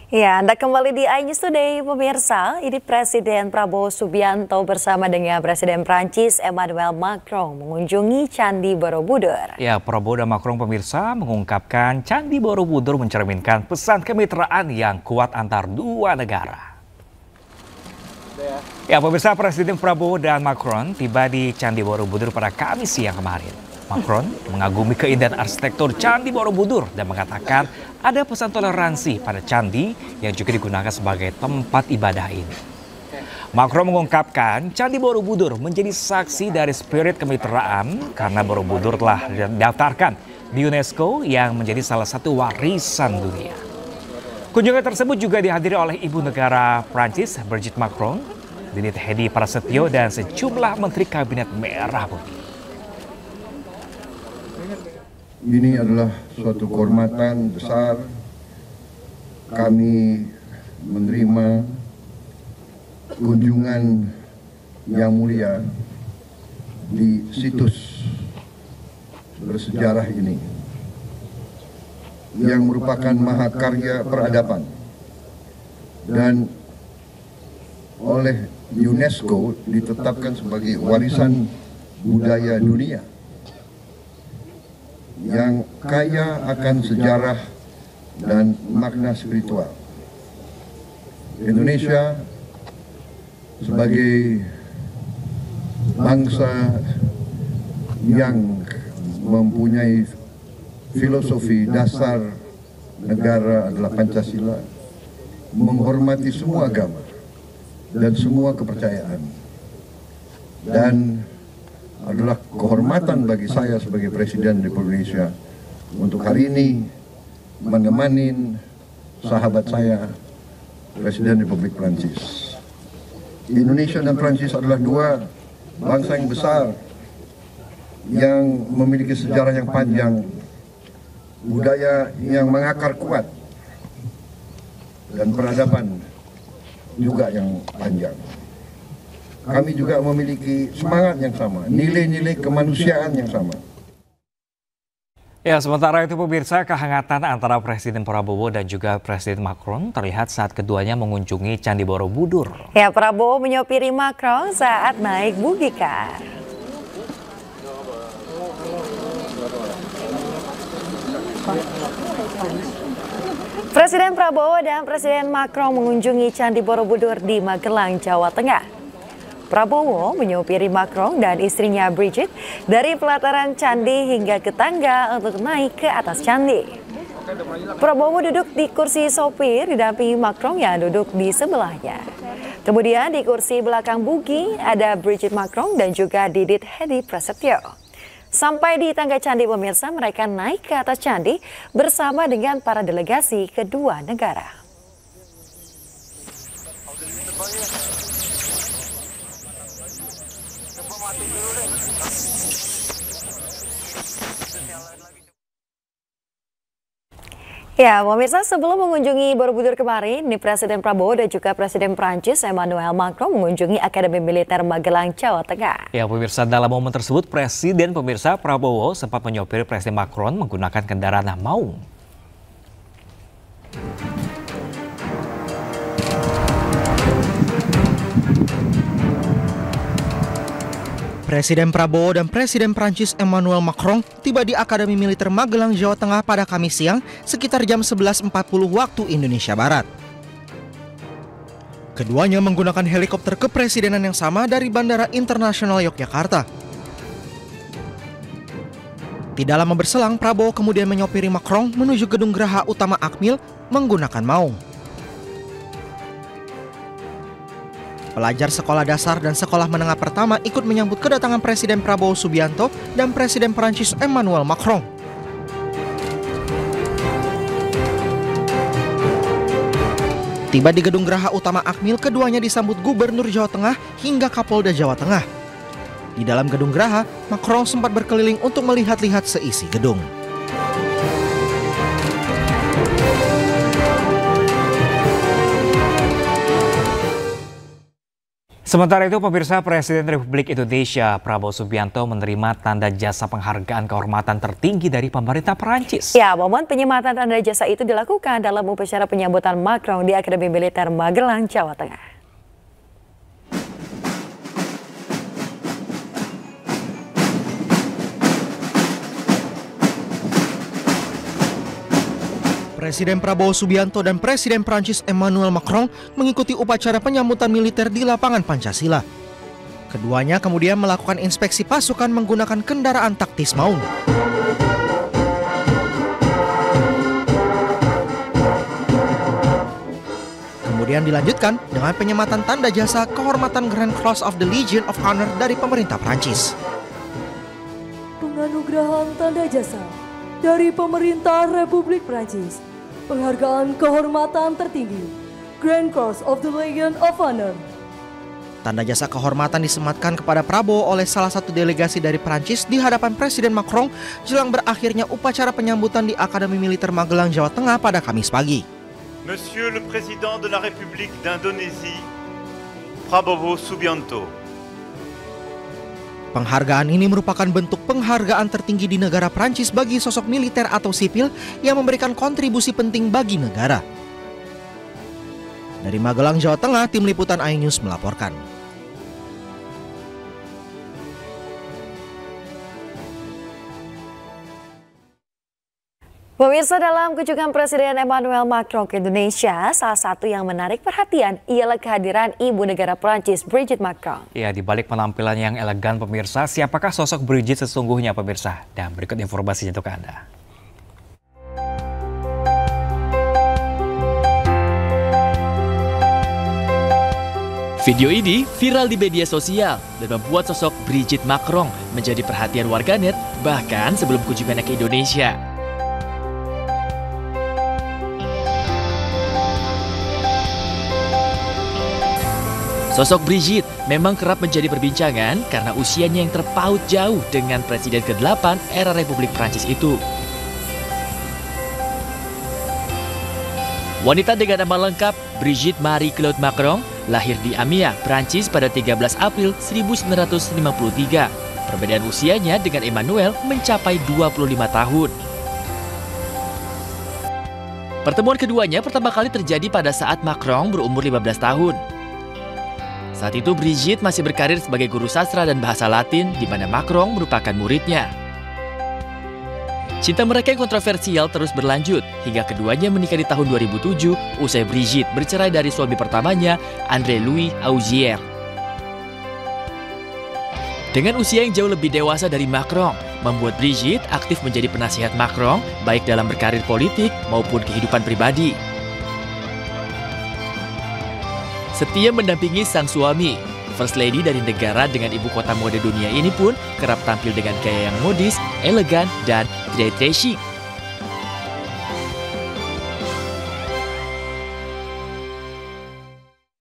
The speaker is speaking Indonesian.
Ya, Anda kembali di iNews Today, pemirsa. Ini Presiden Prabowo Subianto bersama dengan Presiden Prancis Emmanuel Macron mengunjungi Candi Borobudur. Ya, Prabowo dan Macron pemirsa mengungkapkan Candi Borobudur mencerminkan pesan kemitraan yang kuat antar dua negara. Ya, pemirsa, Presiden Prabowo dan Macron tiba di Candi Borobudur pada Kamis siang kemarin. Macron mengagumi keindahan arsitektur Candi Borobudur dan mengatakan ada pesan toleransi pada candi yang juga digunakan sebagai tempat ibadah ini. Macron mengungkapkan Candi Borobudur menjadi saksi dari spirit kemitraan karena Borobudur telah didaftarkan di UNESCO yang menjadi salah satu warisan dunia. Kunjungan tersebut juga dihadiri oleh Ibu Negara Prancis Brigitte Macron, Dilit Hedi Prasetyo dan sejumlah Menteri Kabinet Merah Putih. Ini adalah suatu kehormatan besar kami menerima kunjungan yang mulia di situs bersejarah ini yang merupakan mahakarya peradaban dan oleh UNESCO ditetapkan sebagai warisan budaya dunia yang kaya akan sejarah dan makna spiritual. Indonesia sebagai bangsa yang mempunyai filosofi dasar negara adalah Pancasila, menghormati semua agama dan semua kepercayaan, dan adalah kehormatan bagi saya sebagai Presiden Republik Indonesia untuk hari ini menemani sahabat saya, Presiden Republik Prancis. Indonesia dan Prancis adalah dua bangsa yang besar yang memiliki sejarah yang panjang, budaya yang mengakar kuat, dan peradaban juga yang panjang. Kami juga memiliki semangat yang sama, nilai-nilai kemanusiaan yang sama. Ya, sementara itu pemirsa, kehangatan antara Presiden Prabowo dan juga Presiden Macron terlihat saat keduanya mengunjungi Candi Borobudur. Ya, Prabowo menyopiri Macron saat naik buggy car. Presiden Prabowo dan Presiden Macron mengunjungi Candi Borobudur di Magelang, Jawa Tengah. Prabowo menyopiri Macron dan istrinya Brigitte dari pelataran candi hingga ke tangga untuk naik ke atas candi. Prabowo duduk di kursi sopir didampingi Macron yang duduk di sebelahnya. Kemudian di kursi belakang buggy ada Brigitte Macron dan juga Dilit Hedi Prasetyo. Sampai di tangga candi pemirsa, mereka naik ke atas candi bersama dengan para delegasi kedua negara. Ya, pemirsa, sebelum mengunjungi Borobudur kemarin, Presiden Prabowo dan juga Presiden Prancis Emmanuel Macron mengunjungi Akademi Militer Magelang, Jawa Tengah. Ya, pemirsa, dalam momen tersebut Presiden Prabowo sempat menyopiri Presiden Macron menggunakan kendaraan maung. Presiden Prabowo dan Presiden Prancis Emmanuel Macron tiba di Akademi Militer Magelang, Jawa Tengah pada Kamis siang sekitar jam 11.40 waktu Indonesia Barat. Keduanya menggunakan helikopter kepresidenan yang sama dari Bandara Internasional Yogyakarta. Tidak lama berselang, Prabowo kemudian menyopiri Macron menuju Gedung Geraha Utama Akmil menggunakan maung. Pelajar sekolah dasar dan sekolah menengah pertama ikut menyambut kedatangan Presiden Prabowo Subianto dan Presiden Prancis Emmanuel Macron. Tiba di Gedung Geraha Utama Akmil, keduanya disambut Gubernur Jawa Tengah hingga Kapolda Jawa Tengah. Di dalam Gedung Geraha, Macron sempat berkeliling untuk melihat-lihat seisi gedung. Sementara itu, pemirsa, Presiden Republik Indonesia Prabowo Subianto menerima tanda jasa penghargaan kehormatan tertinggi dari pemerintah Perancis. Ya, momen penyematan tanda jasa itu dilakukan dalam upacara penyambutan Macron di Akademi Militer Magelang, Jawa Tengah. Presiden Prabowo Subianto dan Presiden Prancis Emmanuel Macron mengikuti upacara penyambutan militer di lapangan Pancasila. Keduanya kemudian melakukan inspeksi pasukan menggunakan kendaraan taktis maung. Kemudian dilanjutkan dengan penyematan tanda jasa kehormatan Grand Cross of the Legion of Honor dari pemerintah Prancis. Penganugerahan tanda jasa dari pemerintah Republik Prancis. Penghargaan kehormatan tertinggi, Grand Cross of the Legion of Honor. Tanda jasa kehormatan disematkan kepada Prabowo oleh salah satu delegasi dari Prancis di hadapan Presiden Macron jelang berakhirnya upacara penyambutan di Akademi Militer Magelang, Jawa Tengah pada Kamis pagi. Monsieur le Président de la République d'Indonésie, Prabowo Subianto. Penghargaan ini merupakan bentuk penghargaan tertinggi di negara Prancis bagi sosok militer atau sipil yang memberikan kontribusi penting bagi negara. Dari Magelang, Jawa Tengah, tim liputan iNews melaporkan. Pemirsa, dalam kunjungan Presiden Emmanuel Macron ke Indonesia, salah satu yang menarik perhatian ialah kehadiran Ibu Negara Prancis Brigitte Macron. Ya, di balik penampilan yang elegan, pemirsa, siapakah sosok Brigitte sesungguhnya, pemirsa? Dan berikut informasinya untuk Anda. Video ini viral di media sosial dan membuat sosok Brigitte Macron menjadi perhatian warganet bahkan sebelum kunjungannya ke Indonesia. Sosok Brigitte memang kerap menjadi perbincangan karena usianya yang terpaut jauh dengan Presiden ke-8 era Republik Prancis itu. Wanita dengan nama lengkap Brigitte Marie-Claude Macron lahir di Amiens, Prancis pada 13 April 1953. Perbedaan usianya dengan Emmanuel mencapai 25 tahun. Pertemuan keduanya pertama kali terjadi pada saat Macron berumur 15 tahun. Saat itu Brigitte masih berkarir sebagai guru sastra dan bahasa Latin, di mana Macron merupakan muridnya. Cinta mereka yang kontroversial terus berlanjut, hingga keduanya menikah di tahun 2007, usai Brigitte bercerai dari suami pertamanya, André Louis Augier. Dengan usia yang jauh lebih dewasa dari Macron, membuat Brigitte aktif menjadi penasihat Macron, baik dalam berkarir politik maupun kehidupan pribadi. Setia mendampingi sang suami, First Lady dari negara dengan ibu kota mode dunia ini pun kerap tampil dengan gaya yang modis, elegan, dan très chic.